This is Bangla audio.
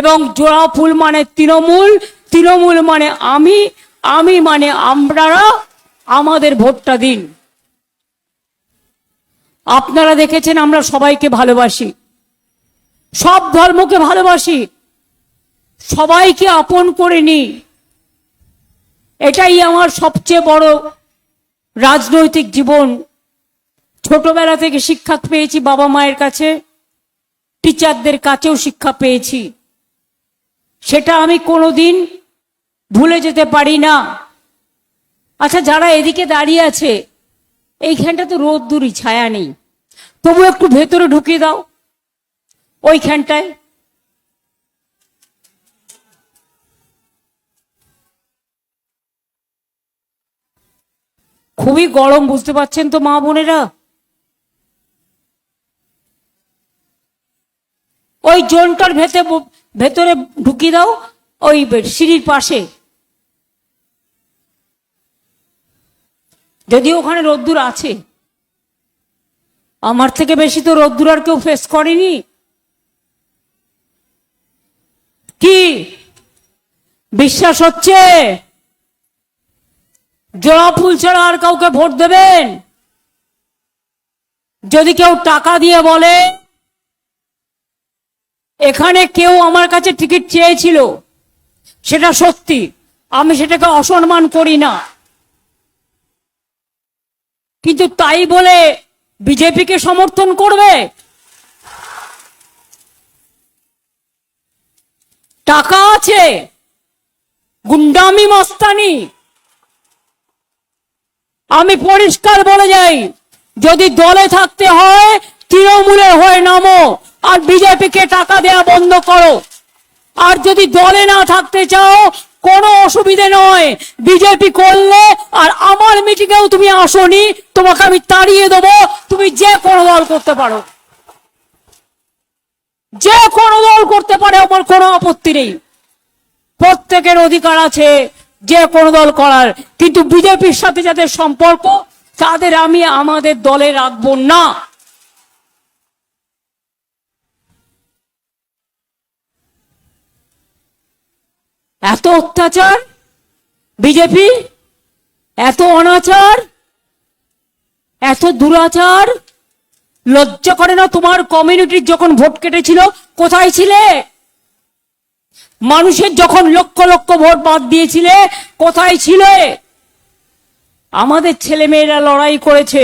এবং জোড়া ফুল মানে তৃণমূল, তৃণমূল মানে আমি, আমি মানে আপনারা আমাদের ভোটটা দিন। আপনারা দেখেছেন আমরা সবাইকে ভালোবাসি, সব ধর্মকে ভালোবাসি, সবাইকে আপন করে নিই। এটাই আমার সবচেয়ে বড় রাজনৈতিক জীবন। ছোটবেলা থেকে শিক্ষা পেয়েছি বাবা মায়ের কাছে, টিচারদের কাছেও শিক্ষা পেয়েছি, সেটা আমি কোনোদিন ভুলে যেতে পারি না। আচ্ছা, যারা এদিকে দাঁড়িয়ে আছে, এইখানটা তো রোদ্দুরই, ছায়া নেই, তবু একটু ভেতরে ঢুকিয়ে দাও ওইখানটায়। খুবই গরম, বুঝতে পারছেন তো মা বোনেরা। ওই জোনটার ভেতরে ঢুকিয়ে দাও, ওই সিঁড়ির পাশে। যদিও ওখানে রোদ্দুর আছে, আমার থেকে বেশি তো রোদ্দুর আর কেউ ফেস করেনি। কি বিশ্বাস হচ্ছে? জোড়া ফুল ছাড়া আর কাউকে ভোট দেবেন? যদি কেউ টাকা দিয়ে বলে এখানে কেউ আমার কাছে টিকিট চেয়েছিল, সেটা সত্যি, আমি সেটাকে অসম্মান করি না, কিন্তু তাই বলে বিজেপিকে সমর্থন করবে? টাকা আছে, গুন্ডামি মস্তানি। আমি পরিষ্কার বলে যাই, যদি দলে থাকতে হয় তৃণমূলের হয়ে নামো, আর বিজেপিকে টাকা দেয়া বন্ধ করো। আর যদি দলে না থাকতে চাও, কোনো অসুবিধে নয়, বিজেপি করলে আর আমার মিটিংয়েও তুমি আসনি, তোমাকে আমি তাড়িয়ে দেবো। তুমি যে কোনো দল করতে পারো, যে কোনো দল করতে পারে, আমার কোনো আপত্তি নেই, প্রত্যেকের অধিকার আছে যে কোনো দল করার। কিন্তু বিজেপির সাথে যাদের সম্পর্ক, তাদের আমি আমাদের দলে রাখবো না। এত অত্যাচার বিজেপি, এত অনাচার, এত দুরাচার, লজ্জা করে না? তোমার কমিউনিটির যখন ভোট কেটেছিল কোথায় ছিলে? মানুষের যখন লক্ষ লক্ষ ভোট বাদ দিয়েছিলে কোথায় ছিলে? আমাদের ছেলে মেয়েরা লড়াই করেছে,